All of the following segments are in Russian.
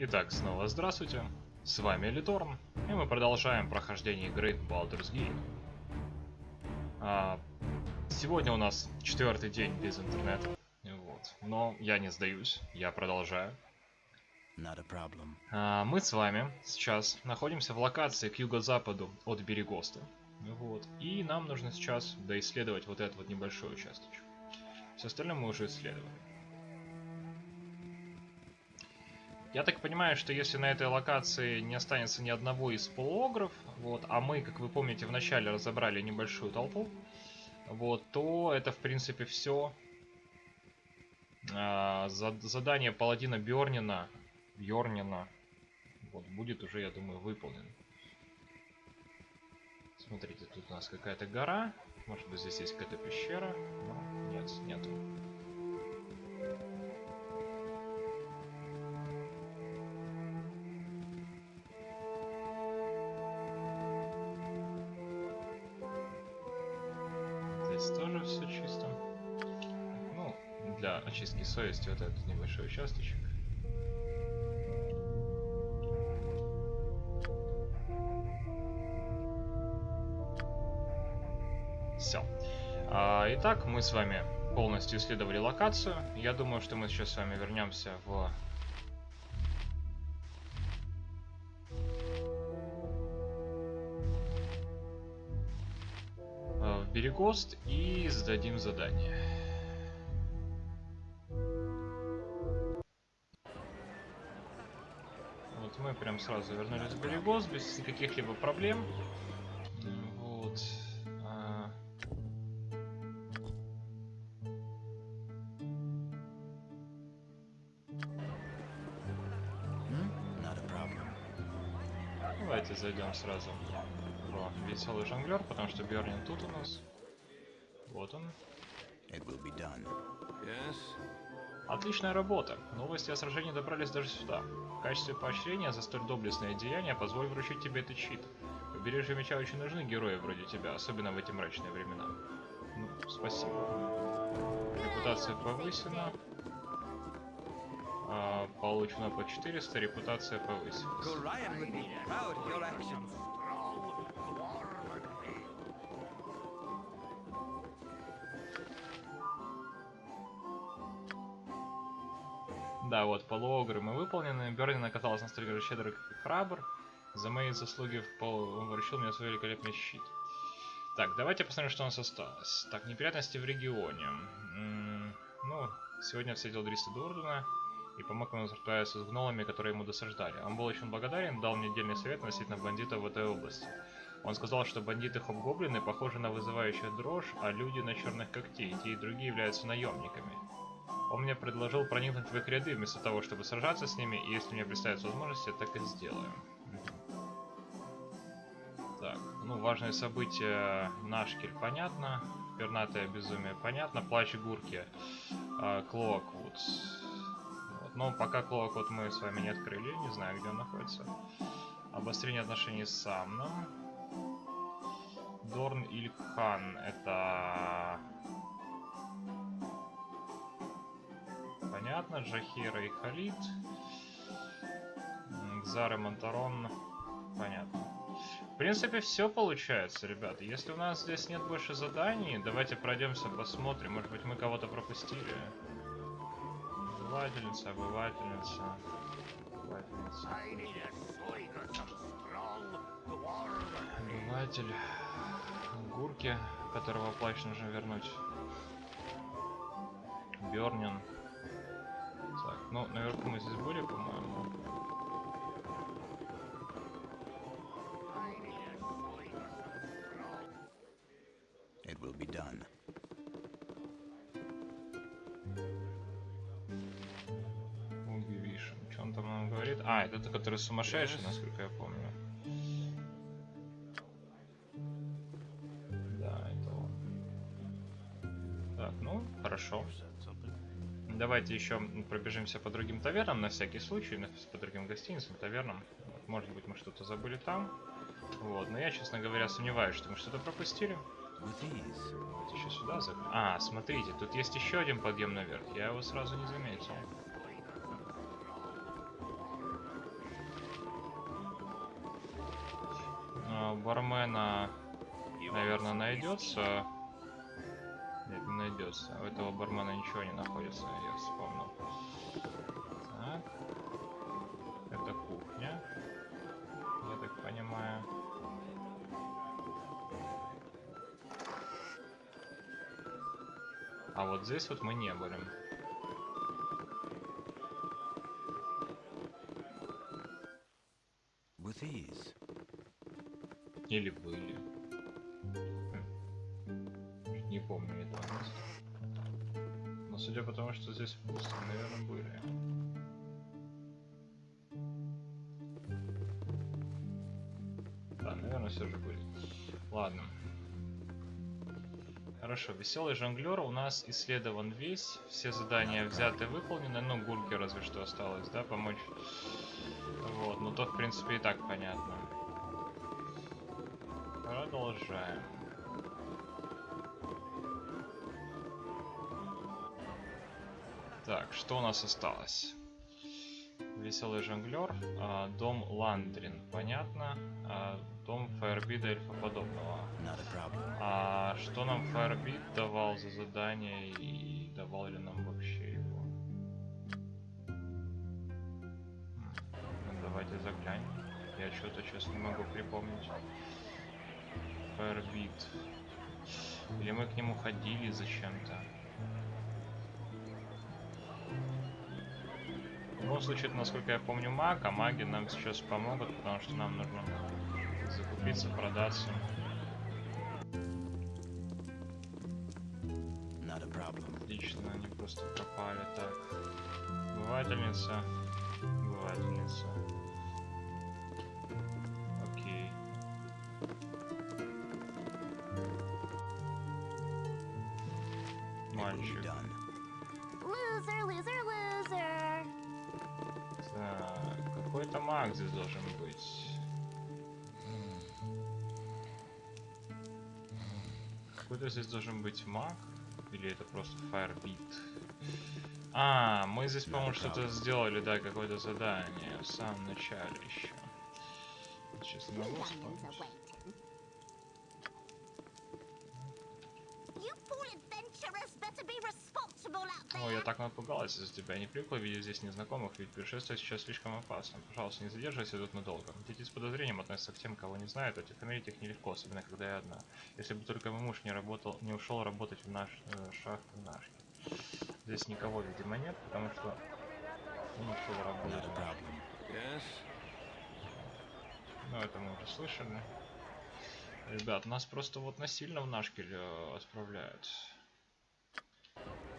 Итак, снова здравствуйте, с вами Литорн, и мы продолжаем прохождение игры Baldur's Gate. Сегодня у нас 4-й день без интернета, вот. Но я не сдаюсь, я продолжаю. Мы с вами сейчас находимся в локации к юго-западу от Берегоста, вот. И нам нужно сейчас доисследовать вот этот вот небольшой участочек. Все остальное мы уже исследовали. Я так понимаю, что если на этой локации не останется ни одного из полуогров, вот, а мы, как вы помните, вначале разобрали небольшую толпу, вот, то это, в принципе, все. Задание паладина Бьорнина вот, будет уже, я думаю, выполнено. Смотрите, тут у нас какая-то гора, может быть, здесь есть какая-то пещера, но нет, нету. Тоже все чисто. Ну, для очистки совести вот этот небольшой участочек. Все. Итак, мы с вами полностью исследовали локацию. Я думаю, что мы сейчас с вами вернемся в Берегост и сдадим задание. Вот мы прям сразу вернулись в Берегост без каких-либо проблем. Вот. Давайте зайдем сразу в веселый жонглер, потому что Бьорнин тут у нас. Вот он. Отличная работа. Новости о сражении добрались даже сюда. В качестве поощрения за столь доблестное деяние позволь вручить тебе этот щит. Побережье меча очень нужны герои вроде тебя, особенно в эти мрачные времена. Ну, спасибо. Репутация повысена. Получено по 400, репутация повысилась. Да, вот, полуогры мы выполнены. Бёрнин оказался настолько же щедр, как и храбр. За мои заслуги он вручил мне свой великолепный щит. Так, давайте посмотрим, что у нас осталось. Так, неприятности в регионе. Ну, сегодня встретил Дриста Дурдена и помог ему справиться с гнолами, которые ему досаждали. Он был очень благодарен, дал мне дельный совет относительно бандитов в этой области. Он сказал, что бандиты-хобгоблины похожи на вызывающую дрожь, а люди на черных когтей. Те и другие являются наемниками. Он мне предложил проникнуть в их ряды вместо того, чтобы сражаться с ними, и если мне представится возможность, я так и сделаю. Так, ну, важные события. Нашкель, понятно. Пернатое безумие, понятно. Плач Гурки, Клоаквуд. Вот. Но пока Клоаквуд мы с вами не открыли, не знаю, где он находится. Обострение отношений с Самном. Дорн Ильхан, это... Понятно, Джахира и Халид. Кзар и Монтарон. Понятно. В принципе, все получается, ребята. Если у нас здесь нет больше заданий, давайте пройдемся, посмотрим. Может быть, мы кого-то пропустили. Обывательница. Обыватель. Гурки, которого плащ нужно вернуть. Бёрнин. Так, ну, наверху мы здесь были, по-моему. Убивишь. Что он там нам говорит? А, это тот, который сумасшедший, насколько я помню. Да, это он. Так, ну, хорошо. Давайте еще пробежимся по другим тавернам, на всякий случай, по другим гостиницам, тавернам. Вот, может быть, мы что-то забыли там. Вот, но я, честно говоря, сомневаюсь, что мы что-то пропустили. Давайте еще сюда заглянем. А, смотрите, тут есть еще один подъем наверх. Я его сразу не заметил. бармена, наверное, найдется. Нет, не найдется. У этого бармена ничего не находится, я вспомнил. Так. Это кухня. Я так понимаю. А вот здесь вот мы не были. Или были. Не помню этого места. Но судя по тому, что здесь пусто, наверное, были. Да, наверное, все же были. Ладно. Хорошо, веселый жонглер у нас исследован весь. Все задания взяты, выполнены. Ну, Гульке разве что осталось, да, помочь. Вот, ну то, в принципе, и так понятно. Продолжаем. Так, что у нас осталось? Веселый жонглер, дом Ландрин, понятно, дом Фаербида эльфоподобного. А что нам Фаербид давал за задание и давал ли нам вообще его? Ну, давайте заглянем. Я что-то сейчас не могу припомнить. Фаербид. Или мы к нему ходили зачем-то? В любом случае, это, насколько я помню, маг, а маги нам сейчас помогут, потому что нам нужно закупиться, продаться. Отлично, они просто пропали. Так, бывательница, бывательница. Окей. Мальчик. Так, какой-то маг здесь должен быть. Какой-то здесь должен быть маг? Или это просто Фаербид? А, мы здесь, по-моему, что-то сделали, да, какое-то задание в самом начале еще. Сейчас не могу вспомнить. Ой, я так напугалась из-за тебя. Не привыкла видеть здесь незнакомых, ведь путешествие сейчас слишком опасно. Пожалуйста, не задерживайся тут надолго. Дети с подозрением относятся к тем, кого не знают, а тихомирить их нелегко, особенно когда я одна. Если бы только мой муж не ушел работать в наш шахту нашки. Здесь никого, видимо, нет, потому что он ушел работать. Ну, это мы уже слышали. Ребят, нас просто вот насильно в Нашкель отправляют.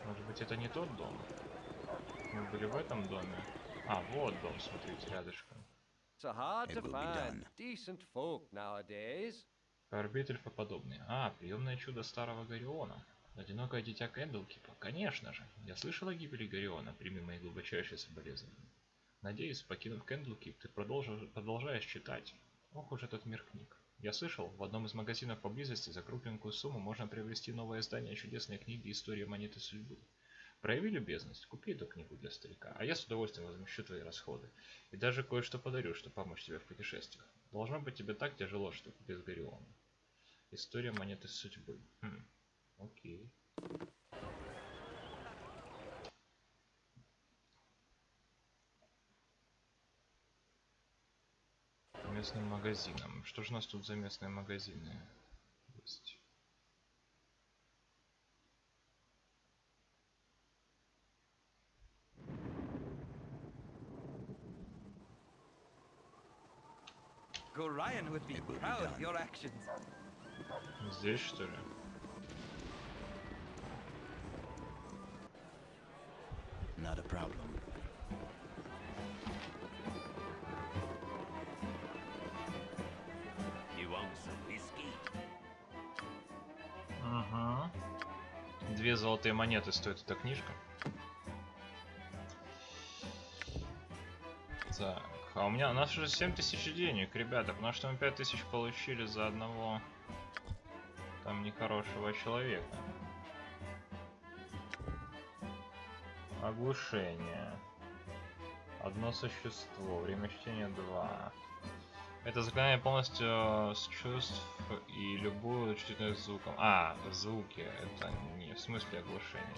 Может быть, это не тот дом? Мы были в этом доме. А, вот дом, смотрите, рядышком. Фаербид эльфоподобный. А, приемное чудо старого Гориона. Одинокое дитя Кэндлкипа. Конечно же. Я слышал о гибели Гориона. Прими мои глубочайшие соболезнования. Надеюсь, покинув Кэндлкип, ты продолжаешь читать. Ох уж этот мир книг. Я слышал, в одном из магазинов поблизости за кругленькую сумму можно приобрести новое издание чудесной книги «История монеты судьбы». Прояви любезность, купи эту книгу для старика, а я с удовольствием возмещу твои расходы. И даже кое-что подарю, чтобы помочь тебе в путешествиях. Должно быть тебе так тяжело, что без Гориона. История монеты судьбы. Окей. Местным магазином. Что же у нас тут за местные магазины есть? Gorion would be proud of your actions. Здесь, что ли? Not a problem. You want some whiskey? Ага. 2 золотые монеты стоит эта книжка. Так, а у нас уже 7000 денег, ребята, потому что мы 5000 получили за одного там нехорошего человека. Оглушение. Одно существо. Время чтения 2. Это заклинание полностью с чувств и любую чувствительность к звуком. Звуки. Это не в смысле оглушения.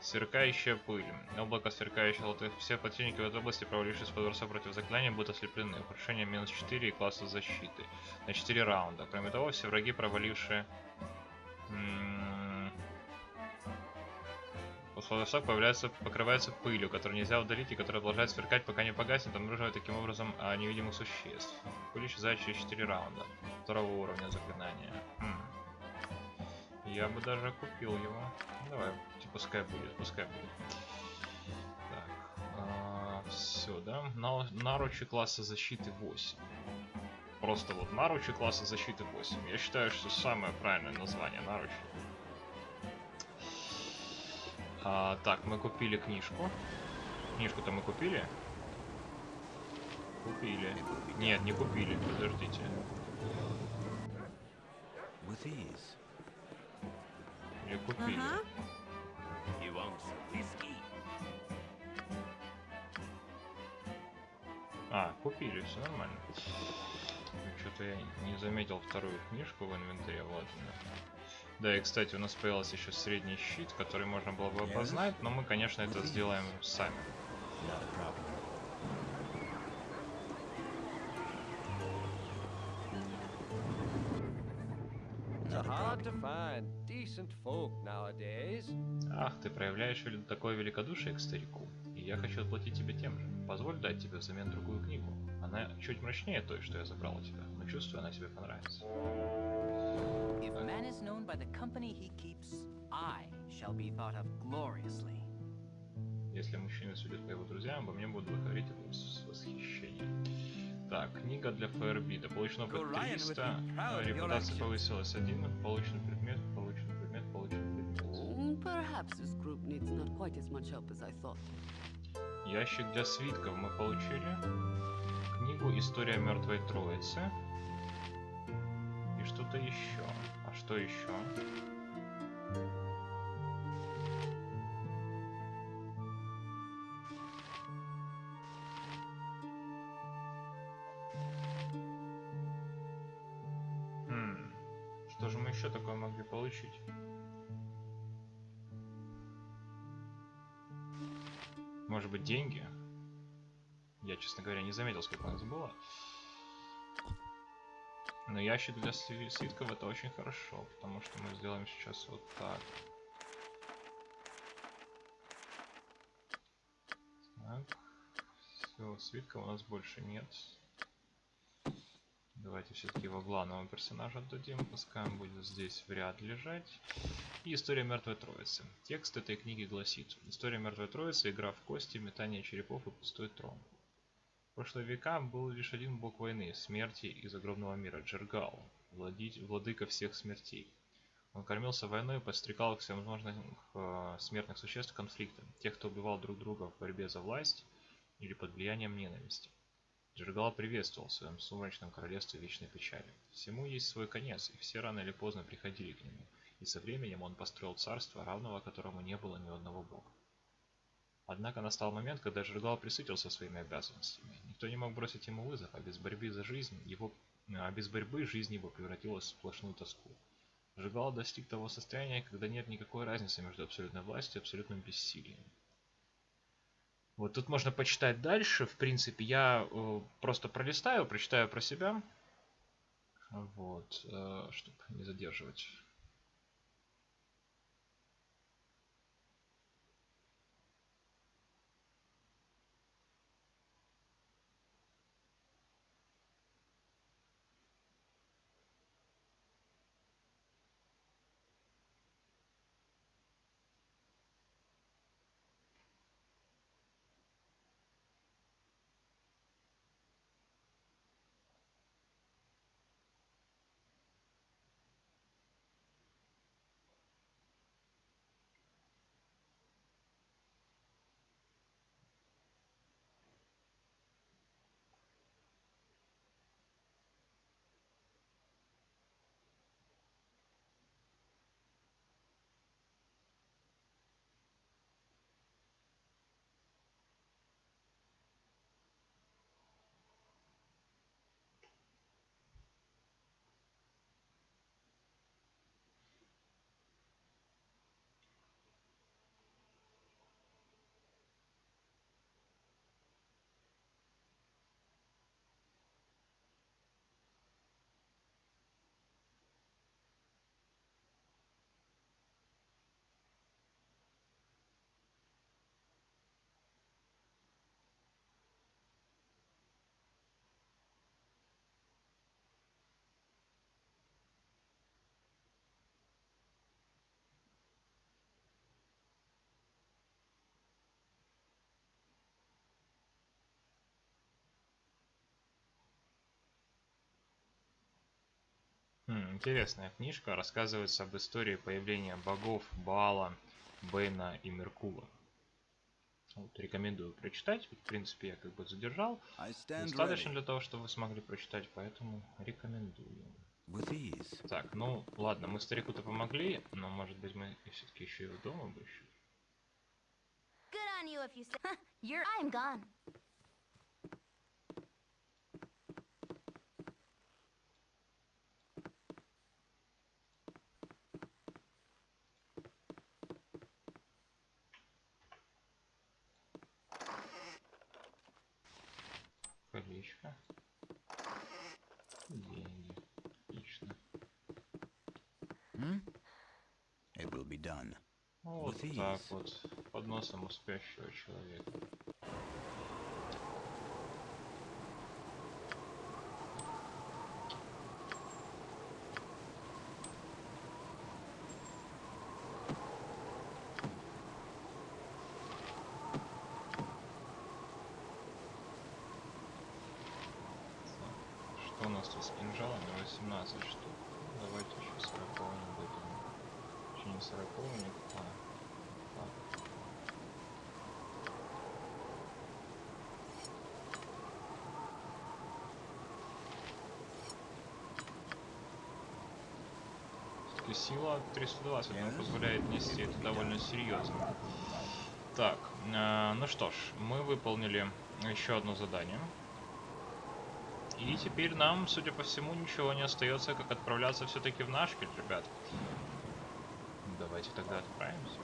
Сверкающая пыль. Облако сверкающих золотых. Все противники в этой области, провалившись под бросок против заклинания, будут ослеплены. Ухудшение минус 4 и класса защиты. На 4 раунда. Кроме того, все враги, провалившие... После бросок покрывается пылью, которую нельзя удалить и которая продолжает сверкать, пока не погаснет, обнаруживая таким образом невидимых существ. Пыль исчезает через 4 раунда. Второго уровня заклинания. Я бы даже купил его. Давай, пускай будет, пускай будет. Так, все, да? Наручи класса защиты 8. Просто вот наручи класса защиты 8. Я считаю, что самое правильное название наручи. Так, мы купили книжку. Книжку-то мы купили? Купили. Нет, не купили, подождите. With ease. Или купили. You want some whiskey? Купили, все нормально. Что-то я не заметил вторую книжку в инвентаре, вот она. Да, и кстати, у нас появился еще средний щит, который можно было бы опознать, но мы, конечно, это сделаем сами. Not a problem. It's hard to find decent folk nowadays. Ах, ты проявляешь такое великодушие к старику, и я хочу отплатить тебе тем же. Позволь дать тебе взамен другую книгу. Она чуть мрачнее той, что я забрал у тебя, но чувствую, она тебе понравится. If man is known by the company he keeps, I shall be thought of gloriously. Если мужчина судит по его друзьям, обо мне будут говорить с восхищением. Так, книга для Фаербида. Получено опыт 300, репутация повысилась 1, получен предмет, получен предмет, получен предмет. Perhaps this group needs not quite as much help as I thought. Ящик для свитков мы получили. Книгу «История мертвой троицы». И что-то еще. А что еще? Что же мы еще такое могли получить? Может быть, деньги? Я, честно говоря, не заметил, сколько у нас было. Но ящик для свитков это очень хорошо, потому что мы сделаем сейчас вот так. Так. Все, свитков у нас больше нет. Давайте все-таки его главного персонажа отдадим, пускай он будет здесь в ряд лежать. И история мертвой троицы. Текст этой книги гласит: история мертвой троицы, игра в кости, метание черепов и пустой трон. В прошлые века был лишь один бог войны, смерти и загробного мира — Джергал, владыка всех смертей. Он кормился войной и подстрекал всевозможных смертных существ к конфликтам, тех, кто убивал друг друга в борьбе за власть или под влиянием ненависти. Джергал приветствовал в своем сумрачном королевстве вечной печали. Всему есть свой конец, и все рано или поздно приходили к нему, и со временем он построил царство, равного которому не было ни одного бога. Однако настал момент, когда Джергал пресытился своими обязанностями. Никто не мог бросить ему вызов, а без борьбы жизнь его превратилась в сплошную тоску. Джергал достиг того состояния, когда нет никакой разницы между абсолютной властью и абсолютным бессилием. Вот тут можно почитать дальше. В принципе, я просто пролистаю, прочитаю про себя. Вот, чтобы не задерживать. Интересная книжка, рассказывается об истории появления богов Баала, Бейна и Меркула. Вот, рекомендую прочитать. В принципе, я как бы задержал. I stand Достаточно ready. для того, чтобы вы смогли прочитать, поэтому рекомендую. With ease. Так, ну ладно, мы старику-то помогли, но может быть мы все-таки еще его дома обыщем. Good on you if you say. You're. I'm gone. Колечко. Деньги. Отлично. It will be done. Вот With так ease. вот. Под носом у спящего человека. Что у нас тут с кинжалами? 18 штук. Давайте еще 40 не будем. Еще не 40 не. Так. Все-таки сила 320 нам позволяет нести это довольно серьезно. Так, ну что ж, мы выполнили еще одно задание. И теперь нам, судя по всему, ничего не остается, как отправляться все-таки в Нашкель, ребят. Давайте тогда отправимся.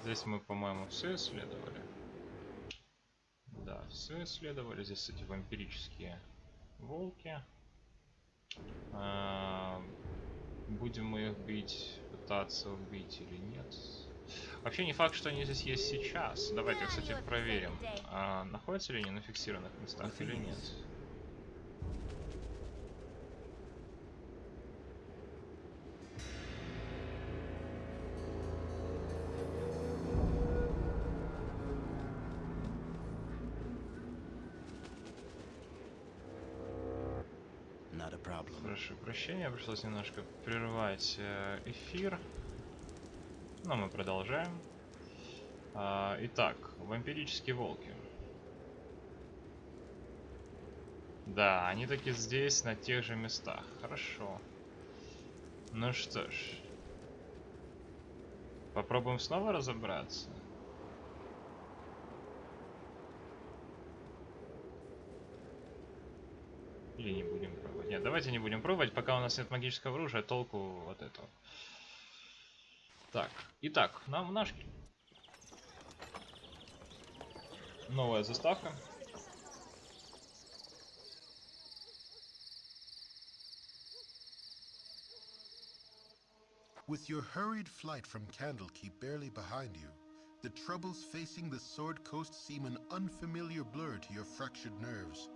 Здесь мы, по-моему, все исследовали. Да, все исследовали. Здесь эти вампирические волки. Будем мы их бить, пытаться убить или нет? Вообще не факт, что они здесь есть сейчас. Давайте, кстати, проверим. Находятся ли они на фиксированных местах или нет? Not a problem. Прошу прощения, пришлось немножко прервать эфир. Но мы продолжаем. Итак, вампирические волки. Да, они таки здесь, на тех же местах. Хорошо. Ну что ж. Попробуем снова разобраться. Или не будем пробовать? Нет, давайте не будем пробовать, пока у нас нет магического оружия, толку от этого. Так, итак, нам в Нашкель. Новая заставка. With your hurried flight from Candlekeep barely behind you, the troubles facing the Sword Coast seem an unfamiliar blur to your fractured nerves.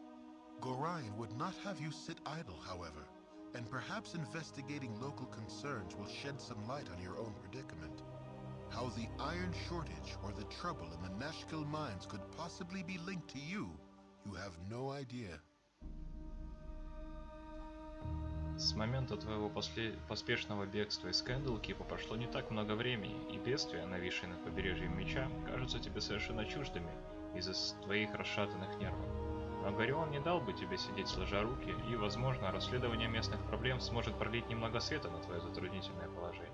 Gorion would not have you sit idle, however, and perhaps investigating local concerns will shed some light on your own predicament. How the iron shortage or the trouble in the Nashkel mines could possibly be linked to you, you have no idea. С момента твоего поспешного бегства из Кэндлкипа прошло не так много времени, и бедствия, нависшие над побережьем Меча, кажутся тебе совершенно чуждыми из-за твоих расшатанных нервов. Но Горион не дал бы тебе сидеть сложа руки, и, возможно, расследование местных проблем сможет пролить немного света на твое затруднительное положение.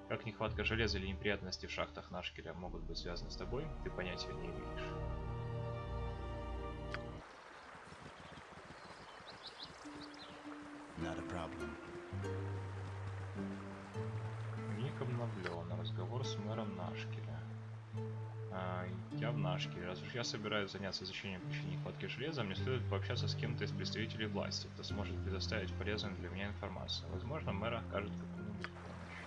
Как нехватка железа или неприятности в шахтах Нашкеля могут быть связаны с тобой, ты понятия не имеешь. Not a problem. Ник обновлен. Разговор с мэром Нашкеля. Я в Нашкеле. Раз уж я собираюсь заняться изучением причин нехватки железа, мне следует пообщаться с кем-то из представителей власти, кто сможет предоставить полезную для меня информацию. Возможно, мэр окажет какую-нибудь помощь.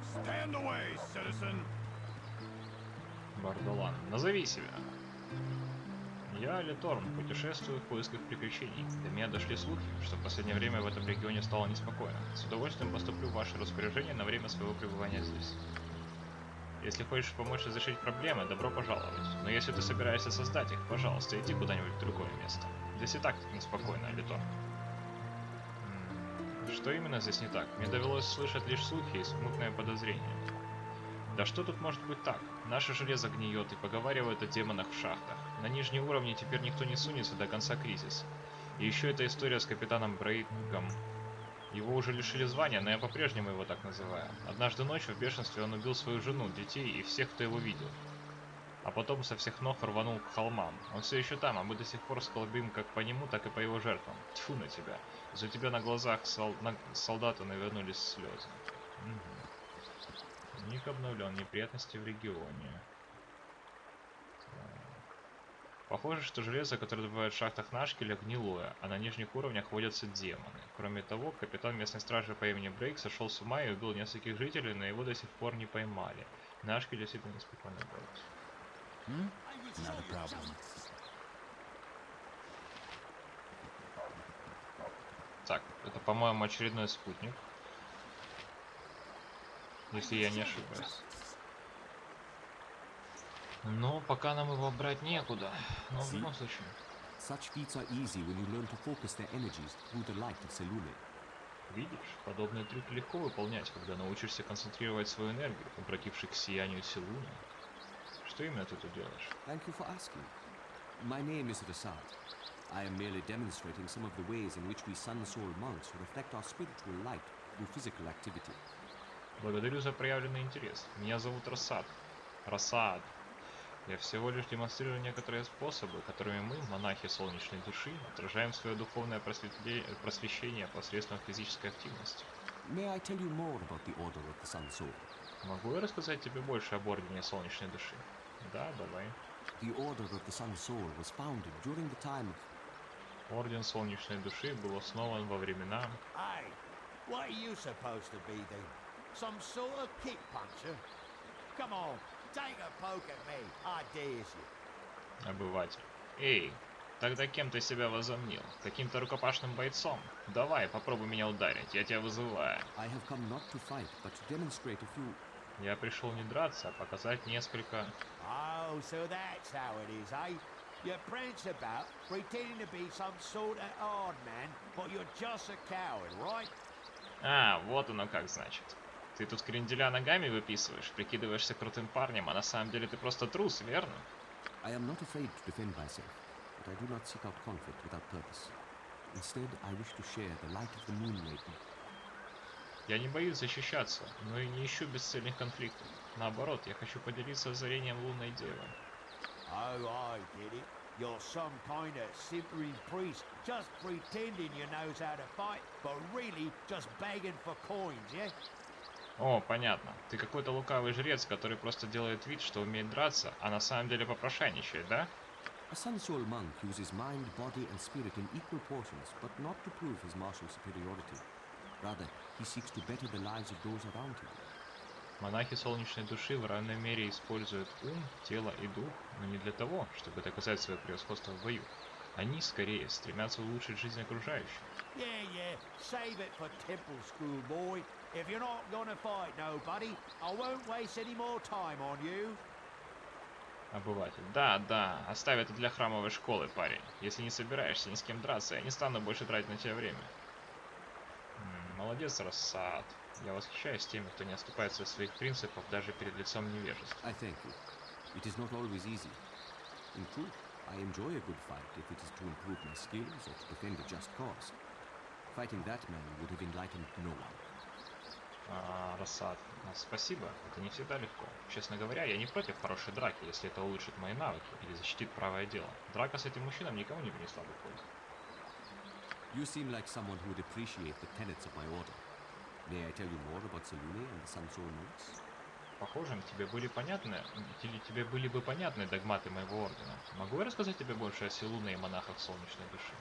Stand away, citizen. Бардалан. Назови себя. Я, Литорн, путешествую в поисках приключений. До меня дошли слухи, что в последнее время в этом регионе стало неспокойно. С удовольствием поступлю в ваше распоряжение на время своего пребывания здесь. Если хочешь помочь разрешить проблемы, добро пожаловать. Но если ты собираешься создать их, пожалуйста, иди куда-нибудь в другое место. Здесь и так неспокойно, Литорн. Что именно здесь не так? Мне довелось слышать лишь слухи и смутное подозрение. Да что тут может быть так? Наше железо гниет и поговаривают о демонах в шахтах. На нижние уровни теперь никто не сунется до конца кризиса. И еще эта история с капитаном Брейком. Его уже лишили звания, но я по-прежнему его так называю. Однажды ночью в бешенстве он убил свою жену, детей и всех, кто его видел. А потом со всех ног рванул к холмам. Он все еще там, а мы до сих пор сколбим как по нему, так и по его жертвам. Тьфу на тебя. За тебя на глазах солдата навернулись слезы. Угу. Ник обновлен. Неприятности в регионе. Похоже, что железо, которое добывают в шахтах Нашкеля, гнилое, а на нижних уровнях водятся демоны. Кроме того, капитан местной стражи по имени Брейк сошел с ума и убил нескольких жителей, но его до сих пор не поймали. Нашкель действительно неспокойный город. Not a problem. Так, это, по-моему, очередной спутник. Если я не ошибаюсь. Но пока нам его брать некуда. Но в любом случае. Such feats are easy when you learn to focus their energies through the light of Selûne. Видишь, подобные трюки легко выполнять, когда научишься концентрировать свою энергию, обратившись к сиянию Селуны. Что именно ты тут делаешь? Thank you for asking. My name is Rasad. I am merely demonstrating some of the ways in which we Sun Soul monks reflect our spiritual light through physical activity. Благодарю за проявленный интерес. Меня зовут Расад. Расад. Я всего лишь демонстрирую некоторые способы, которыми мы, монахи солнечной души, отражаем свое духовное просвещение посредством физической активности. May I tell you more about the Order of the Sun Soul? Могу я рассказать тебе больше об Ордене Солнечной Души? Да, давай. The Order of the Sun Soul was founded during the time of... Орден Солнечной Души был основан во времена... Hey, what are you supposed to be then? Some sort of kick puncher? Come on, take a poke at me, I dares you. Обыватель. Эй, тогда кем ты себя возомнил? Каким-то рукопашным бойцом? Давай, попробуй меня ударить, я тебя вызываю. I have come not to fight, but to demonstrate a few... Я пришел не драться, а показать несколько... Oh, so that's how it is, eh? You prance about, pretending to be some sort of hard man, but you're just a coward, right? А, вот оно как значит. Ты тут кренделя ногами выписываешь, прикидываешься крутым парнем, а на самом деле ты просто трус, верно? I am not afraid to defend myself, but I do not seek out conflict without purpose. Instead, I wish to share the light of the Moon Maiden. Я не боюсь защищаться, но и не ищу бесцельных конфликтов. Наоборот, я хочу поделиться озарением лунной девы. Oh, I get it. You're some kind of simpering priest, just pretending you knows how to fight, but really just begging for coins, yeah? О, понятно. Ты какой-то лукавый жрец, который просто делает вид, что умеет драться, а на самом деле попрошайничает, да? A Sun Soul monk uses mind, body, and spirit in equal portions, but not to prove his martial superiority. Rather, he seeks to better the lives of those around him. Монахи Солнечной Души в равной мере используют ум, тело и дух, но не для того, чтобы доказать свое превосходство в бою. Они, скорее, стремятся улучшить жизнь окружающих. Yeah, save it for temple school, boy. If you're not gonna fight nobody, I won't waste any more time on you. Обыватель. Да, оставь это для храмовой школы, парень. Если не собираешься ни с кем драться, я не стану больше тратить на тебя время. Молодец, Рассад. Я восхищаюсь теми, кто не отступается от своих принципов даже перед лицом невежества. I thank you. It is not always easy. In truth, I enjoy a good fight if it is to improve my skills or to defend a just cause. Fighting that man would have enlightened no one. Рассад, спасибо, это не всегда легко. Честно говоря, я не против хорошей драки, если это улучшит мои навыки или защитит правое дело. Драка с этим мужчином никому не принесла бы пользы. You seem like someone who would appreciate the tenets of my order. May I tell you more about Selûne and the Sun Soul monks? Похоже, тебе были бы понятны догматы моего ордена. Могу я рассказать тебе больше о Селуне и монахах Солнечной Души?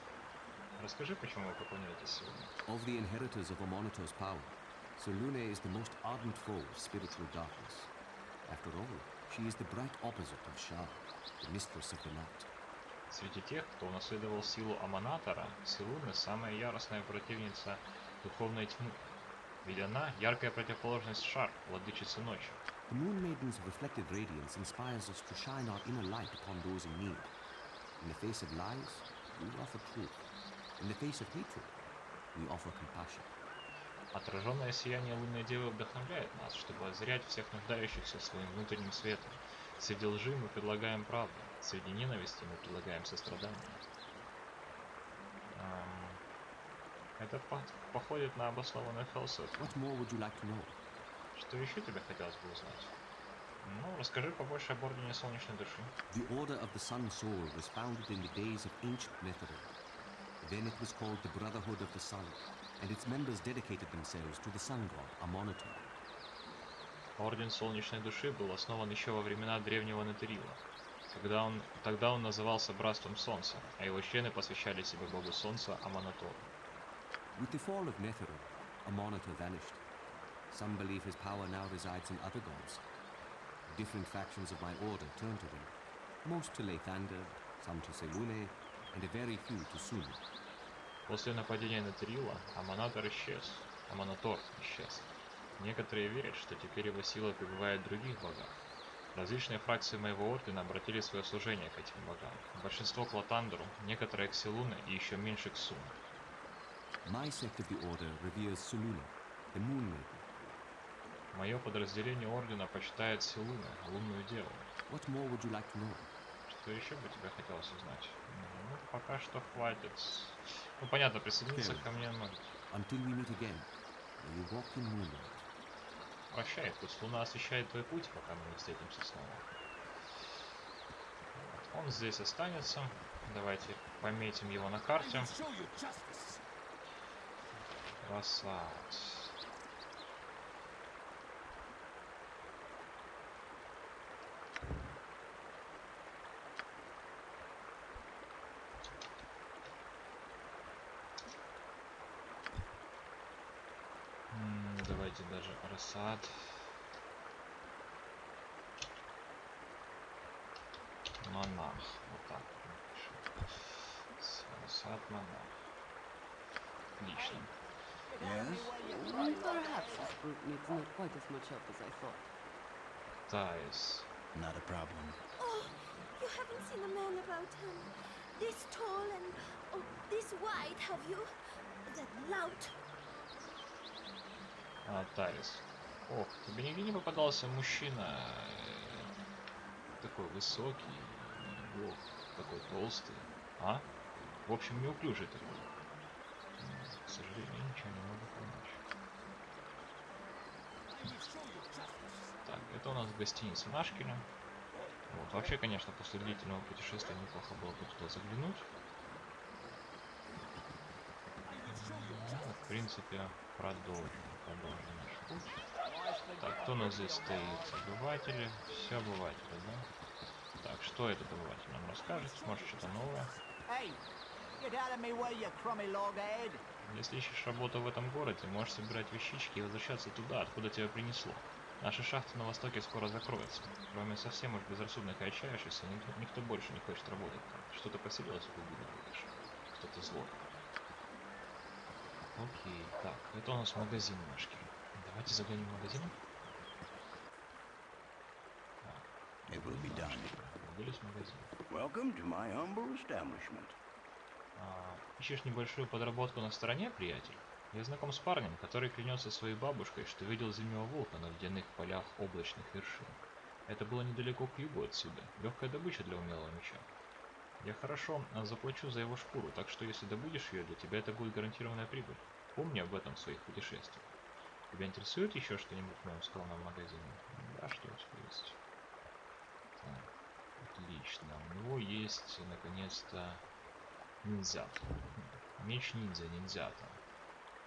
Расскажи, почему вы поклоняетесь Селуне. Of the inheritors of Amonito's power, Selûne is the most ardent foe of spiritual darkness. After all, she is the bright opposite of Shah, the mistress of the night. Среди тех, кто унаследовал силу Аманатора, Силуна самая яростная противница духовной тьмы. Ведь она — яркая противоположность Шар, владычицы ночи. The Moon Maiden's reflected radiance inspires us to shine our inner light upon those in need. In the face of lies, we offer truth. In the face of hatred, we offer compassion. Отраженное сияние лунной девы вдохновляет нас, чтобы озарять всех нуждающихся своим внутренним светом. Среди лжи мы предлагаем правду, среди ненависти мы предлагаем сострадание. Это походит на обоснованную философию. What more would you like to know? Что еще тебе хотелось бы узнать? Ну, расскажи побольше об Ордене Солнечной Души. The Order of the Sun Soul was founded in the days of ancient Netheril. Then it was called the Brotherhood of the Sun, and its members dedicated themselves to the sun god, Amanator. Орден Солнечной Души был основан еще во времена древнего Нетерила. Тогда он назывался Братством Солнца, а его члены посвящали себя богу Солнца Аманатору. With the fall of Netheril, Amanator vanished. Some believe his power now resides in other gods. Different factions of my order turned to them, most to Lathander, some to Selune, and a very few to Sunu. После нападения Нетерила Аманатор исчез. Аманатор исчез. Некоторые верят, что теперь его сила пребывает в других богах. Различные фракции моего ордена обратили свое служение к этим богам. Большинство к Латандеру, некоторые к Силуне и еще меньше к Суну. My sect of the order reveres Suluna, the Moon Maiden. Мое подразделение ордена почитает Силуне, лунную деву. What more would you like to know? Что еще бы тебе хотелось узнать? Ну, пока что хватит. Ну, понятно, присоединиться ко мне можете. Until we meet again, may you walk in moonlight. Прощай, пусть луна освещает твой путь, пока мы не встретимся снова. Вот, он здесь останется. Давайте пометим его на карте. Рассад. Давайте даже рассад. Монах. Вот так напишем. Рассад монах. Отлично. Perhaps this group needs not quite as much help as I thought. Таис. Not a problem. Oh, you haven't seen a man about this tall and this wide, have you? That lout. Таис. Ох, тебе нигде не попадался мужчина такой высокий, ох, такой толстый, а? В общем, неуклюжий такой. К сожалению, ничего не могу помочь. Так, это у нас гостиница Нашкеля. Вот. Вообще, конечно, после длительного путешествия неплохо было бы туда заглянуть. Ну, в принципе, продолжим наш путь. Так, кто у нас здесь стоит? Обыватели. Все обыватели, да? Так, что этот обыватель нам расскажет? Может, что-то новое? Если ищешь работу в этом городе, можешь собирать вещички и возвращаться туда, откуда тебя принесло. Наши шахты на востоке скоро закроются. Кроме совсем уж безрассудных и отчаявшихся, никто больше не хочет работать там. Что-то поселилось в глубине, видишь? Кто-то злой. Окей, так, это у нас магазин Нашки. Давайте заглянем в магазин. It will be done. Вылез в магазин. Welcome to my humble establishment. Ищешь небольшую подработку на стороне, приятель? Я знаком с парнем, который клянется своей бабушкой, что видел зимнего волка на ледяных полях облачных вершин. Это было недалеко к югу отсюда. Легкая добыча для умелого меча. Я хорошо заплачу за его шкуру, так что если добудешь ее, для тебя это будет гарантированная прибыль. Помни об этом в своих путешествиях. Тебя интересует еще что-нибудь в моем скромном магазине? Да, что у тебя есть? Так, отлично. У него есть, наконец-то, ниндзята. Меч ниндзята.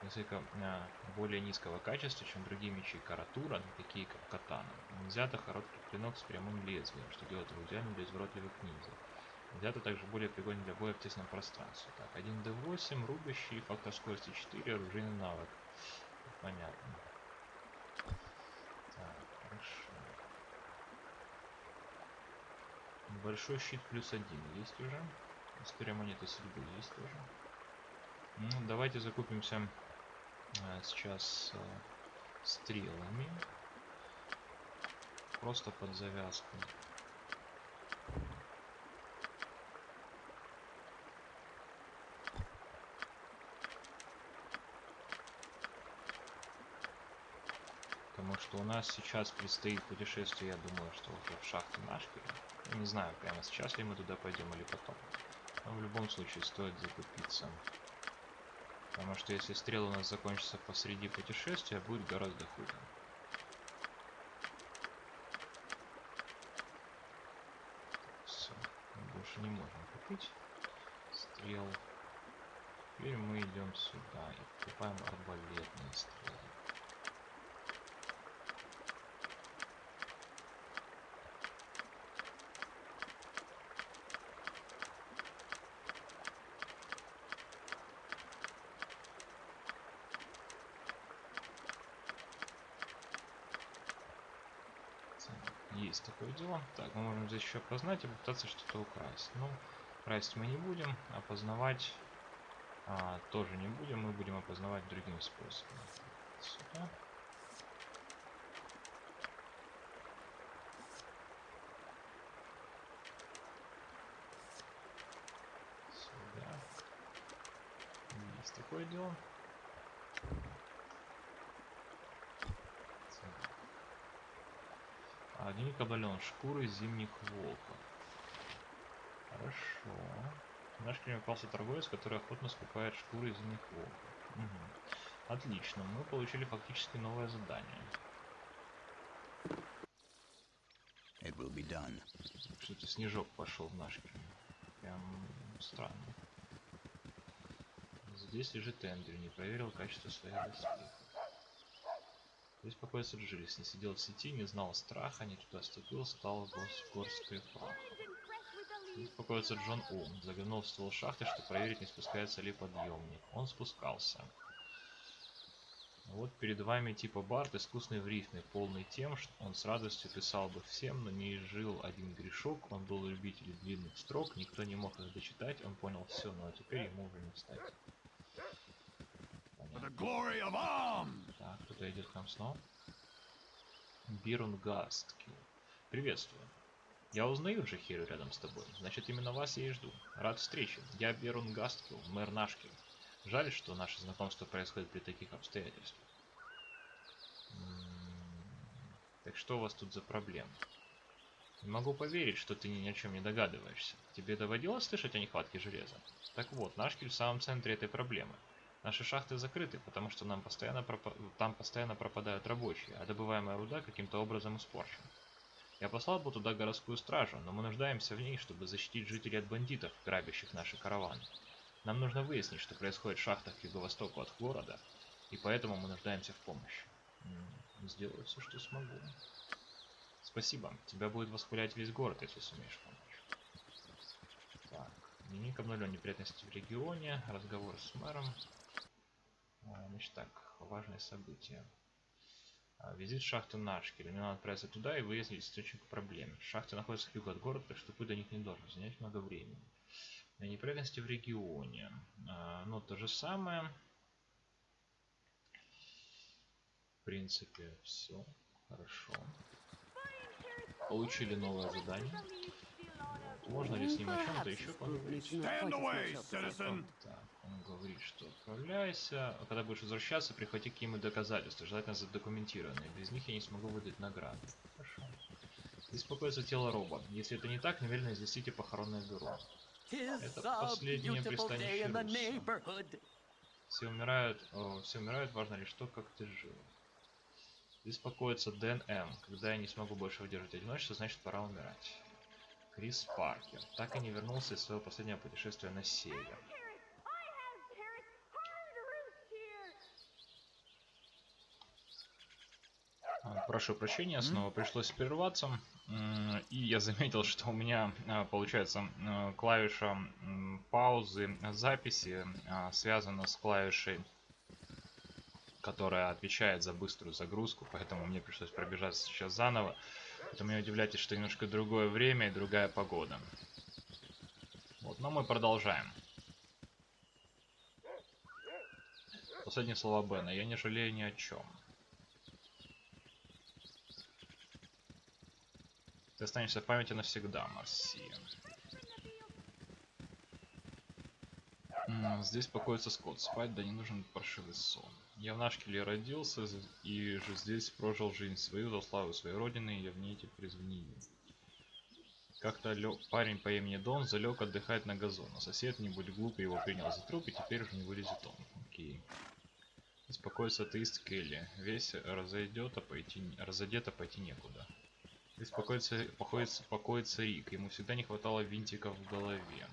Несколько более низкого качества, чем другие мечи Каратура, такие как катана. Ниндзята короткий клинок с прямым лезвием, что делает его идеальным для изворотливых ниндзя. Ниндзята также более пригоден для боя в тесном пространстве. Так, 1d8, рубящий, фактор скорости 4, оружейный навык. Понятно. Так, хорошо. Большой щит +1 есть уже. История монеты судьбы есть тоже. Ну, давайте закупимся сейчас стрелами. Просто под завязку. Потому что у нас сейчас предстоит путешествие, я думаю, что уже в шахту Нашкеля. Я не знаю, прямо сейчас ли мы туда пойдем или потом. Но в любом случае стоит закупиться. Потому что если стрела у нас закончится посреди путешествия, будет гораздо хуже. Все, мы больше не можем купить стрел. Теперь мы идем сюда и покупаем арбалетные стрелы. Есть такое дело. Так, мы можем здесь еще опознать и попытаться что-то украсть. Ну, красть мы не будем, опознавать тоже не будем. Мы будем опознавать другим способом. Сюда. Сюда. Есть такое дело. Дневник обновлен. Шкуры зимних волков. Хорошо. В наш клиент попался торговец, который охотно скупает шкуры зимних волков. Угу. Отлично. Мы получили фактически новое задание. It will be done. Что-то снежок пошел в наш клиент. Прям странно. Здесь лежит Эндрю. Не проверил качество своих доспехов. Здесь покоится Джилис, не сидел в сети, не знал страха, не туда ступил, стал горской прах. Здесь покоится Джон Ум, заглянул в ствол шахты, чтобы проверить, не спускается ли подъемник. Он спускался. Вот перед вами типа Барт, искусный в рифме, полный тем, что он с радостью писал бы всем, но не жил один грешок, он был любителем длинных строк, никто не мог их дочитать, он понял все, но теперь ему уже не встать. Так, кто-то идет к нам снова. Бирун Гасткил. Приветствую. Я узнаю Джахиру рядом с тобой. Значит, именно вас я и жду. Рад встрече. Я Бирун Гасткил, мэр Нашкель. Жаль, что наше знакомство происходит при таких обстоятельствах. Так что у вас тут за проблема? Не могу поверить, что ты ни о чем не догадываешься. Тебе доводилось слышать о нехватке железа? Так вот, Нашкель в самом центре этой проблемы. Наши шахты закрыты, потому что там постоянно пропадают рабочие, а добываемая руда каким-то образом испорчена. Я послал бы туда городскую стражу, но мы нуждаемся в ней, чтобы защитить жителей от бандитов, грабящих наши караваны. Нам нужно выяснить, что происходит в шахтах к юго-востоку от города, и поэтому мы нуждаемся в помощи. Сделаю все, что смогу. Спасибо. Тебя будет восхвалять весь город, если сумеешь помочь. Так, дневник обновлен, неприятности в регионе, разговор с мэром. Значит так, важные события. Визит в шахту Нашкеля. Мне надо отправиться туда и выяснить источник проблемы. Шахты находятся к югу от города, так что путь до них не должен занять много времени. Неприятности в регионе. Ну, то же самое. В принципе, все. Хорошо. Получили новое задание. Можно ли с ним о чем-то еще поговорить? Так, он говорит, что отправляйся. А когда будешь возвращаться, прихвати какие-нибудь доказательства, желательно задокументированные. Без них я не смогу выдать награды. Хорошо. Беспокоится тело Роба. Если это не так, немедленно известите похоронное бюро. Это последнее пристанище Руса. Все умирают, важно лишь то, как ты жил. Беспокоится Дэн М. Когда я не смогу больше выдерживать одиночество, значит пора умирать. Крис Паркер так и не вернулся из своего последнего путешествия на север. Прошу прощения, снова пришлось прерваться. И я заметил, что у меня получается клавиша паузы записи связана с клавишей, которая отвечает за быструю загрузку, поэтому мне пришлось пробежаться сейчас заново. Поэтому не удивляйтесь, что немножко другое время и другая погода. Вот, Но мы продолжаем. Последние слова Бена. Я не жалею ни о чем. Ты останешься в памяти навсегда, Марсия. Здесь покоится Скотт. Спать, да не нужен паршивый сон. Я в Нашкеле родился и же здесь прожил жизнь свою за славу своей родины, и я в ней теперь звению. Как-то парень по имени Дон залег отдыхать на газон, а сосед, не будь глуп, его принял за труп, и теперь уже не вылезет он. Окей. Беспокоится атеист Келли. Весь разойдет, а пойти некуда. Здесь покоится Рик. Ему всегда не хватало винтиков в голове.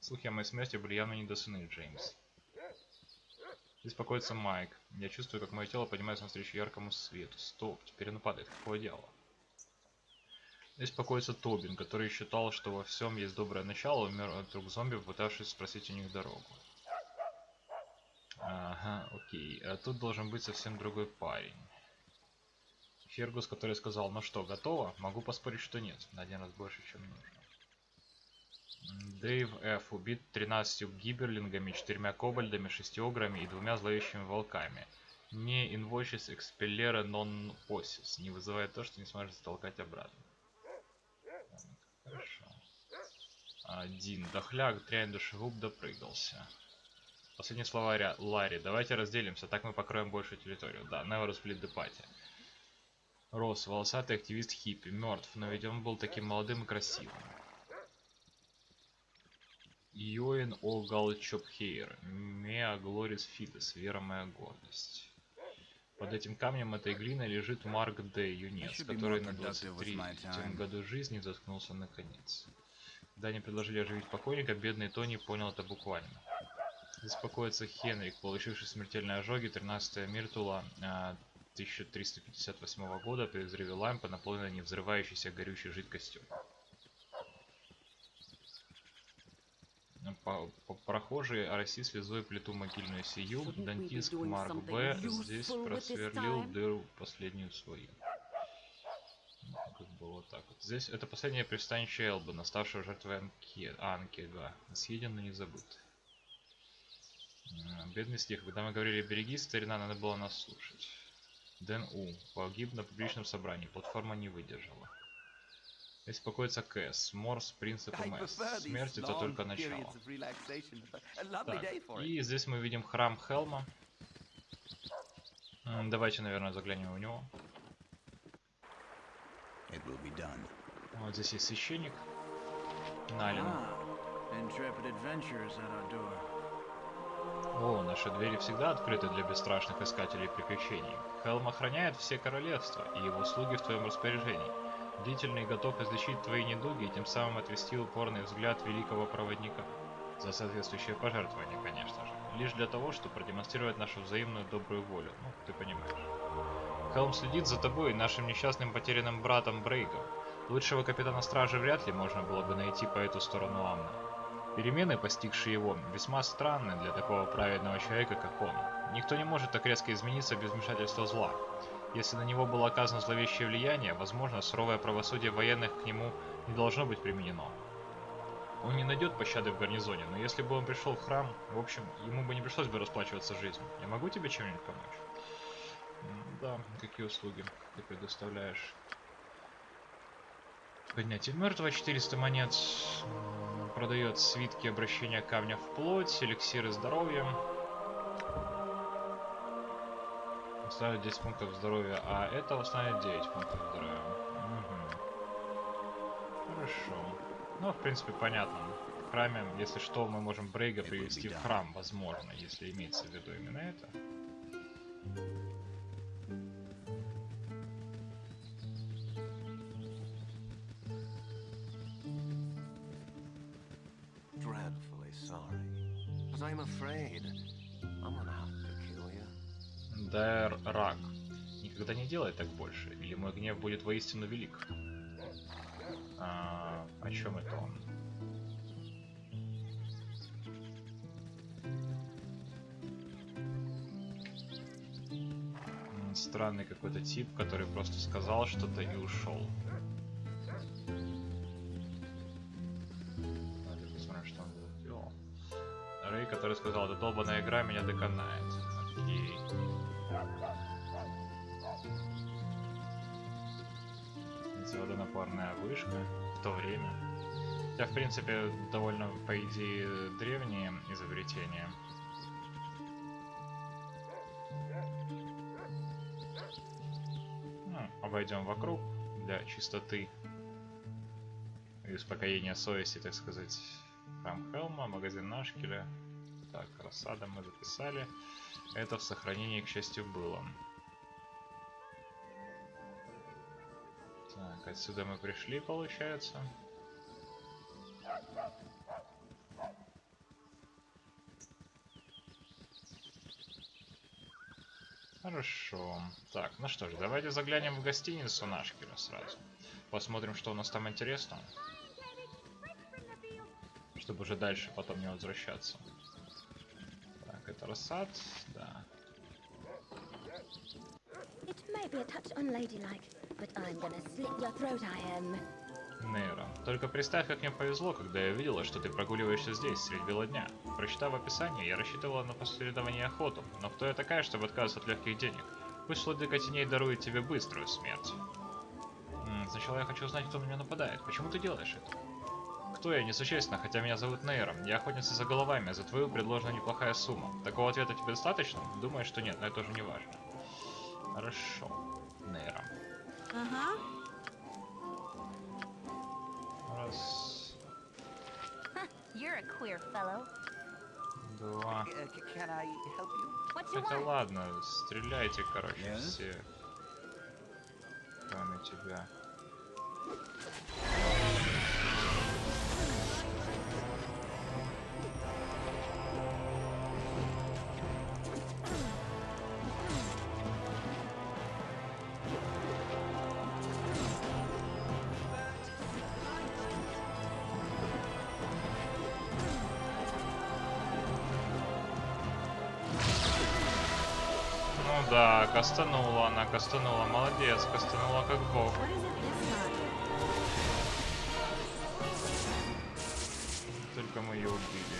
Слухи о моей смерти были явно недосны, Джеймс. Здесь покоится Майк. Я чувствую, как мое тело поднимается навстречу яркому свету. Стоп, теперь оно падает. Какого дьявола? Здесь покоится Тобин, который считал, что во всем есть доброе начало, умер от рук зомби, попытавшись спросить у них дорогу. Ага, окей. А тут должен быть совсем другой парень. Фергус, который сказал: ну что, готово? Могу поспорить, что нет. На один раз больше, чем нужно. Дэйв Ф. убит 13 гиберлингами, 4 кобальдами, 6 ограми и 2 зловещими волками. Не инвочис экспеллера нон посис. Не вызывает то, что не сможет затолкать обратно. Хорошо. Дин. Дохляк, дрянь душегуб, допрыгался. Последние слова Ларри. Давайте разделимся, так мы покроем большую территорию. Да, never split the party. Росс. Волосатый активист хиппи. Мертв, но ведь он был таким молодым и красивым. Йоин О. Галчопхейр. Меа Глорис Фидес. Вера моя гордость. Под этим камнем этой глиной лежит Марк Д. Юнец, который на 23-м году жизни заткнулся наконец. Когда они предложили оживить покойника, бедный Тони понял это буквально. Беспокоится Хенрик, получивший смертельные ожоги 13 Миртула 1358 года при взрыве лампы, наполненной невзрывающейся горючей жидкостью. Прохожие ороси слезой плиту могильную сию. Дантист Марк Б. здесь просверлил дыру последнюю свою. Как бы вот так вот. Здесь это последнее пристанище Элбана, ставшего жертвой Анкега. Съеден, но не забыт. Бедный стих. Когда мы говорили «берегись, старина», надо было нас слушать. Дэн У. Погиб на публичном собрании. Платформа не выдержала. Здесь покоится Кэс. Морс принципом С. Смерть это только начало. Так, и здесь мы видим храм Хелма. Давайте, наверное, заглянем в него. Вот здесь есть священник. Налин. О, наши двери всегда открыты для бесстрашных искателей приключений. Хелм охраняет все королевства, и его слуги в твоем распоряжении. Бдительный готов излечить твои недуги и тем самым отвести упорный взгляд великого проводника. За соответствующее пожертвование, конечно же. Лишь для того, чтобы продемонстрировать нашу взаимную добрую волю. Ну, ты понимаешь. Хелм следит за тобой и нашим несчастным потерянным братом Брейгом. Лучшего капитана стражи вряд ли можно было бы найти по эту сторону Амна. Перемены, постигшие его, весьма странны для такого праведного человека, как он. Никто не может так резко измениться без вмешательства зла. Если на него было оказано зловещее влияние, возможно, суровое правосудие военных к нему не должно быть применено. Он не найдет пощады в гарнизоне, но если бы он пришел в храм, в общем, ему бы не пришлось бы расплачиваться жизнью. Я могу тебе чем-нибудь помочь? Да, какие услуги ты предоставляешь? Поднятие мертвого, 400 монет. Продает свитки обращения камня в плоть, эликсиры здоровья. Ставит 10 пунктов здоровья, а это ставит 9 пунктов здоровья. Угу. Хорошо. Ну, в принципе, понятно. В храме, если что, мы можем Брейга привести в храм, возможно, если имеется в виду именно это. Дайр Рак. Никогда не делай так больше, или мой гнев будет воистину велик. О чем это он? Странный какой-то тип, который просто сказал что-то и ушел. что он сделал. Рэй, который сказал, эта долбаная игра меня доконает. Окей. Водонапорная вышка в то время. Хотя, в принципе, довольно, по идее, древние изобретения. Ну, обойдем вокруг для чистоты и успокоения совести, так сказать. Храм Хелма, магазин Нашкеля. Так, рассада мы записали. Это в сохранении, к счастью, было. Так, отсюда мы пришли, получается. Хорошо. Так, ну что ж, давайте заглянем в гостиницу Нашкеля сразу. Посмотрим, что у нас там интересного. Чтобы уже дальше потом не возвращаться. Так, это рассад, да. It may be a touch unladylike, but I'm gonna slit your throat, I am. Нейра, только представь, как мне повезло, когда я видела, что ты прогуливаешься здесь средь бела дня. Прочитав описание, я рассчитывала на последование охоту, но кто я такая, чтобы отказываться от легких денег? Пусть владыка теней дарует тебе быструю смерть. Сначала я хочу узнать, кто на меня нападает. Почему ты делаешь это? Кто я, несущественно, хотя меня зовут Нейром. Я охотница за головами, за твою предложена неплохая сумма. Такого ответа тебе достаточно? Думаю, что нет, но это тоже не важно. Хорошо. Нейром. Ага. Раз. You're a queer fellow. Два. Can I help you? What you Хотя want? ладно, стреляйте, короче, Yes? все. Кроме тебя. Ну да, кастанула она, кастанула, молодец, кастанула как бог. What is it this time? Только мы ее убили.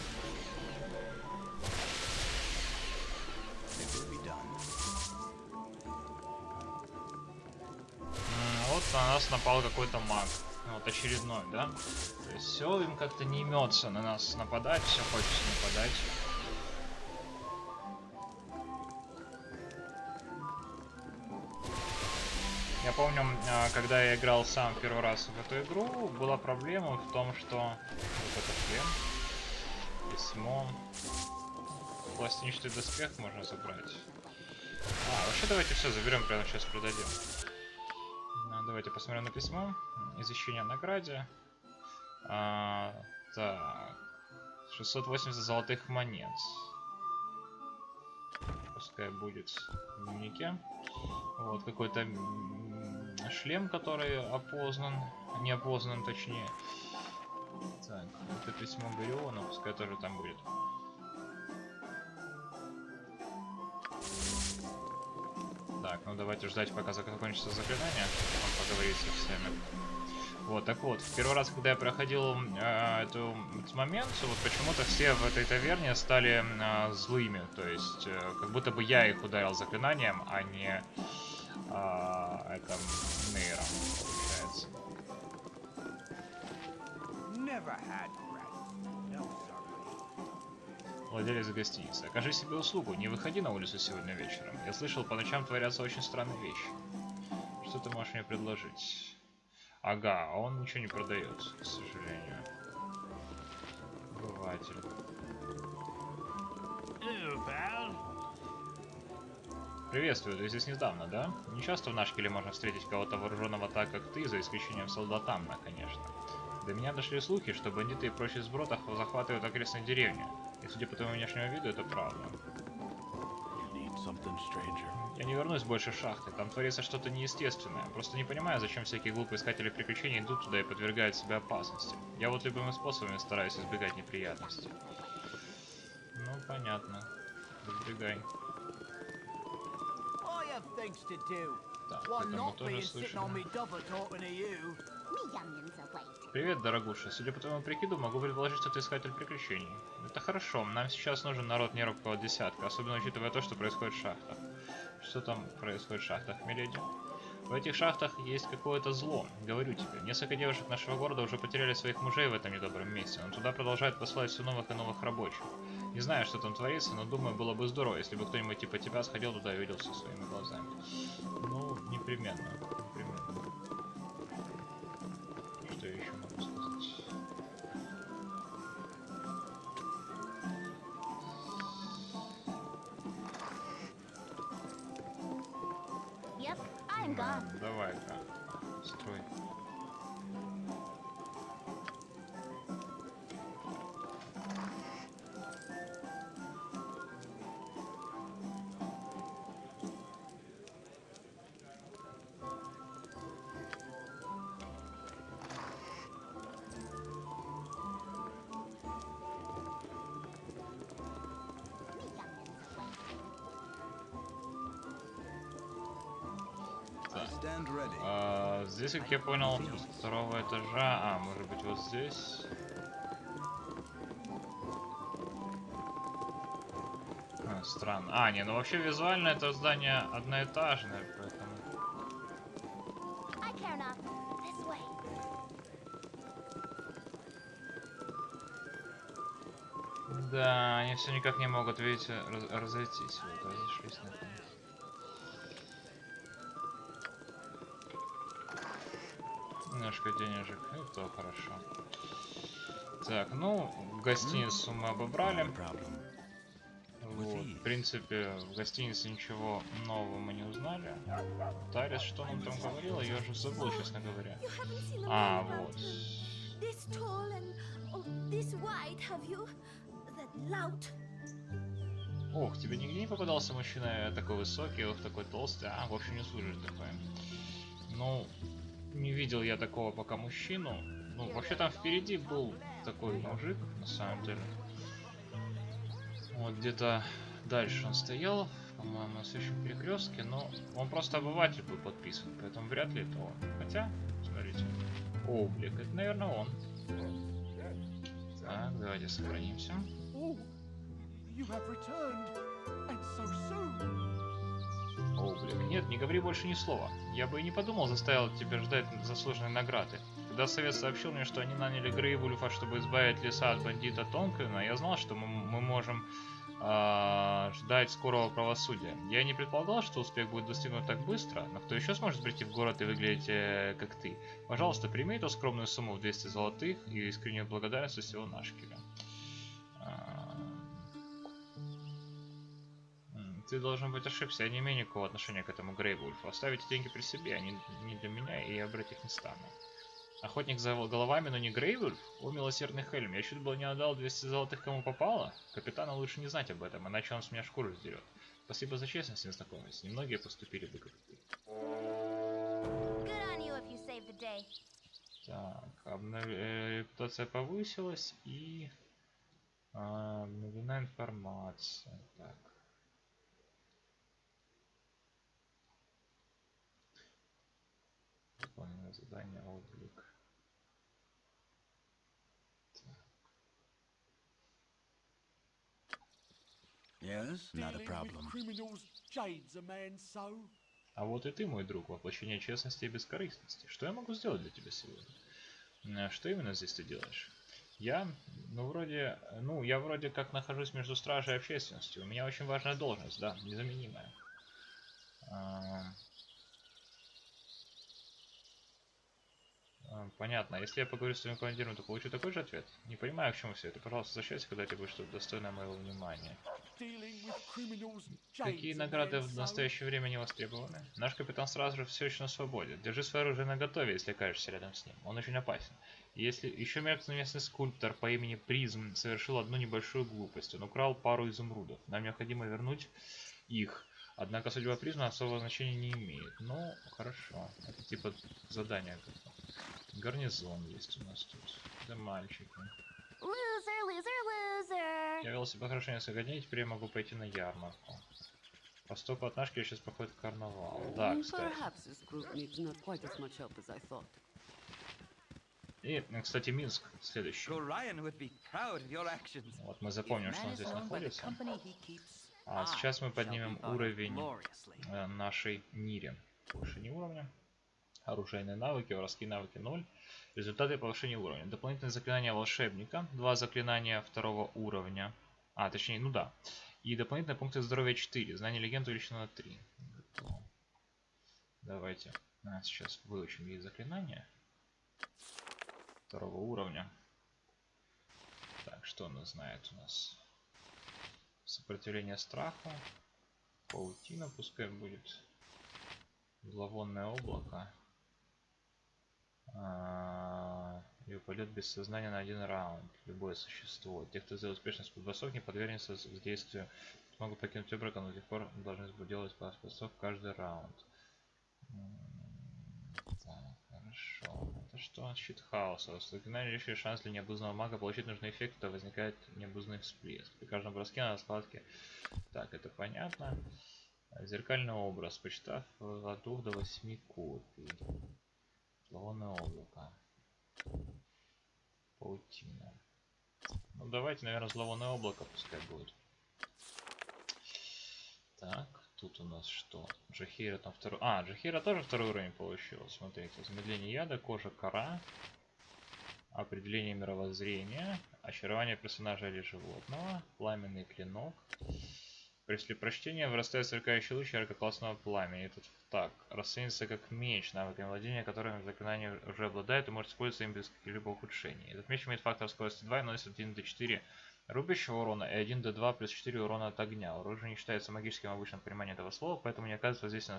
It will be done. Вот на нас напал какой-то маг. Вот очередной, да? То есть все им как-то не имется на нас нападать, все хочется нападать. Я помню, когда я играл сам первый раз в эту игру, была проблема в том, что... Вот это шлем. Письмо. Пластинчатый доспех можно забрать. Вообще давайте все заберем, прямо сейчас продадим. Давайте посмотрим на письмо. Извещение о награде. Так. 680 золотых монет. Пускай будет в дневнике. Вот какой-то шлем, который опознан. Не опознан, точнее. Так, это письмо Гориона, пускай тоже там будет. Так, ну давайте ждать, пока закончится заклинание. Он поговорит со всеми. Вот, так вот, в первый раз, когда я проходил этот момент, вот почему-то все в этой таверне стали злыми. То есть, как будто бы я их ударил заклинанием, а не это Нейром, получается. Never had bread. No, sorry. Владелец гостиницы. Окажи себе услугу, не выходи на улицу сегодня вечером. Я слышал, по ночам творятся очень странные вещи. Что ты можешь мне предложить? Ага, а он ничего не продает, к сожалению. Быватель. Приветствую, ты здесь недавно, да? Не часто в Нашкеле можно встретить кого-то вооруженного так, как ты, за исключением солдатамна, конечно. До меня дошли слухи, что бандиты и прочие сброд захватывают окрестные деревни. И судя по твоему внешнему виду, это правда. Я не вернусь больше в шахты, там творится что-то неестественное. Просто не понимаю, зачем всякие глупые искатели приключений идут туда и подвергают себя опасности. Я вот любыми способами стараюсь избегать неприятностей. Ну, понятно. Избегай. I have things to do. Так, Why это мы not тоже being sitting on слышали. me double talking to you? Me youngins are waiting. Привет, дорогуша. Судя по твоему прикиду, могу предположить, что ты искатель приключений. Это хорошо. Нам сейчас нужен народ неробкого десятка, особенно учитывая то, что происходит в шахтах. Что там происходит в шахтах, миледи? В этих шахтах есть какое-то зло, говорю тебе. Несколько девушек нашего города уже потеряли своих мужей в этом недобром месте, но туда продолжают посылать все новых и новых рабочих. Не знаю, что там творится, но думаю, было бы здорово, если бы кто-нибудь типа тебя сходил туда и увидел все своими глазами. Ну, непременно. Непременно. Что я еще могу сказать? Yep, I'm gone. Давай-ка, строй. Stand ready. Здесь, как я понял, с второго этажа. А, может быть, вот здесь. Странно. А, не, ну вообще визуально это здание одноэтажное, поэтому. I care not. This way. Да, они все никак не могут, видите, разойтись. Вот, разошлись наконец. Немножко денежек, и то хорошо. Так, ну, гостиницу мы обобрали. Вот, в принципе, в гостинице ничего нового мы не узнали. Тарис, что нам там говорила, я уже забыл, честно говоря. You haven't seen a А, man about вот. him. This tall and this wide, have you? That lout. Ох, тебе нигде не попадался мужчина такой высокий, ох, такой толстый? А, в общем, не служишь такой. Ну, не видел я такого пока мужчину. Ну, вообще там впереди был такой мужик, на самом деле. Вот где-то дальше он стоял, по-моему, на следующем перекрестке, но он просто обыватель был подписан, поэтому вряд ли это он. Хотя, смотрите, облик, это, наверное, он. Так, давайте сохранимся. You have returned, and so soon. Облик. Нет, не говори больше ни слова. Я бы и не подумал заставил тебя ждать заслуженной награды. Когда совет сообщил мне, что они наняли Грейвульфа, чтобы избавить леса от бандита Тонквина, я знал, что мы можем ждать скорого правосудия. Я не предполагал, что успех будет достигнут так быстро, но кто еще сможет прийти в город и выглядеть как ты? Пожалуйста, прими эту скромную сумму в 200 золотых и искреннюю благодарность от всего Нашкеля. Ты, должен быть, ошибся. Я не имею никакого отношения к этому Грейвульфу. Оставите деньги при себе, они не для меня, и я брать их не стану. Охотник за головами, но не Грейвульф? О, милосердный Хельм, я чуть было не отдал 200 золотых кому попало. Капитану лучше не знать об этом, иначе он с меня шкуру сдерет. Спасибо за честность, незнакомец. Немногие поступили бы как ты. Good on you if you saved the day. Так, репутация повысилась и... обновлена информация. Так. Выполнено задание облик. Yes, not a Dealing with problem. criminals jades a man so. А вот и ты, мой друг, воплощение честности и бескорыстности. Что я могу сделать для тебя сегодня? Что именно здесь ты делаешь? Я, я вроде как нахожусь между стражей и общественностью. У меня очень важная должность, да, незаменимая. Понятно. Если я поговорю с твоим командиром, то получу такой же ответ? Не понимаю, к чему все это. Пожалуйста, возвращайся, когда тебе будет что-то достойное моего внимания. Какие награды в настоящее время не востребованы? Наш капитан сразу же все еще на свободе. Держи свое оружие наготове, если окажешься рядом с ним. Он очень опасен. Если еще местный скульптор по имени Призм совершил одну небольшую глупость. Он украл пару изумрудов. Нам необходимо вернуть их. Однако судьба Призма особого значения не имеет. Ну, хорошо. Это типа задание какое-то. Гарнизон есть у нас тут. Да мальчики. Loser, loser, loser. Я вел себя хорошо несколько дней, теперь я могу пойти на ярмарку. По стоку от Нашкеля сейчас проходит карнавал. Да, кстати. Perhaps this group needs not quite as much help as I thought. И, кстати, Минск следующий. Gorion would be proud of your actions. Вот мы запомним, If что man он is здесь known by the находится. company he keeps, А сейчас мы I shall be поднимем thought of уровень gloriously. нашей Нире. Повышение уровня. Оружейные навыки, воровские навыки 0. Результаты повышения уровня. Дополнительные заклинания волшебника. 2 заклинания 2 уровня. А, точнее, ну да. И дополнительные пункты здоровья 4. Знание легенд увеличено на 3. Готово. Давайте сейчас выучим ей заклинания 2 уровня. Так, что она знает у нас? Сопротивление страху. Паутина пускай будет. Зловонное облако. Ее полет без сознания на 1 раунд. Любое существо. Те, кто сделал успешность подбросок, не подвергнется действию. Могут покинуть облако, но до сих пор должны делать подбросок каждый раунд. Так, хорошо. Это что? Щит хаоса. Заклинание лишь шанс для необузданного мага получить нужный эффект, когда возникает необузданный всплеск. При каждом броске на раскладке. Так, это понятно. Зеркальный образ. Почитав от 2 до 8 копий. Зловонное облако. Паутина. Ну давайте, наверное, зловонное облако пускай будет. Так, тут у нас что? Джахира там второй. А, Джахира тоже 2 уровень получил. Смотрите, замедление яда, кожа, кора. Определение мировоззрения. Очарование персонажа или животного. Пламенный клинок. После прочтения вырастает сверкающий луч ярко-классного пламени. Этот так расценится как меч, навыками владения которым заклинание уже обладает и может использоваться им без каких-либо ухудшений. Этот меч имеет фактор скорости 2 и наносит 1d4 рубящего урона и 1d2 плюс 4 урона от огня. Оружие не считается магическим в обычном понимании этого слова, поэтому не оказывает воздействия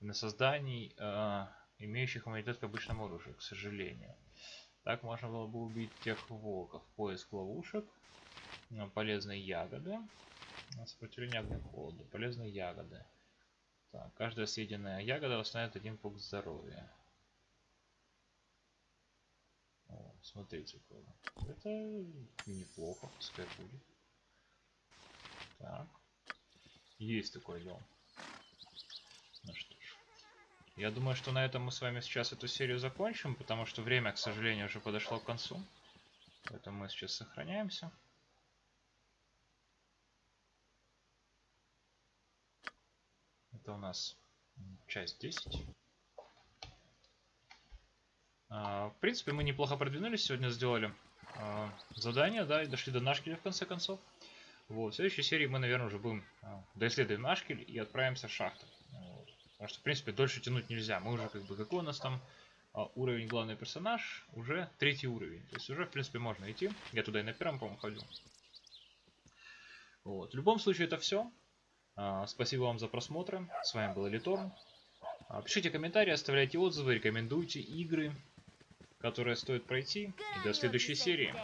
на созданий, имеющих иммунитет к обычному оружию, к сожалению. Так можно было бы убить тех волков. Поиск ловушек, полезные ягоды. Сопротивление огню холоду. Полезные ягоды. Так, каждая съеденная ягода восстанавливает 1 пункт здоровья. О, смотрите, какое. Это неплохо, пускай будет. Так. Есть такое дело. Ну что ж. Я думаю, что на этом мы с вами сейчас эту серию закончим, потому что время, к сожалению, уже подошло к концу. Поэтому мы сейчас сохраняемся. Это у нас часть 10. В принципе, мы неплохо продвинулись. Сегодня сделали задание, да, и дошли до Нашкеля в конце концов. Вот. В следующей серии мы, наверное, уже будем доисследуем Нашкель и отправимся в шахту. Вот. Потому что, в принципе, дольше тянуть нельзя. Мы уже, как бы, какой у нас там уровень главный персонаж? Уже 3-й уровень. То есть уже, в принципе, можно идти. Я туда и на 1-м, по-моему, ходил. Вот. В любом случае, это все. Спасибо вам за просмотр. С вами был Элиторн. Пишите комментарии, оставляйте отзывы, рекомендуйте игры, которые стоит пройти. И до следующей серии.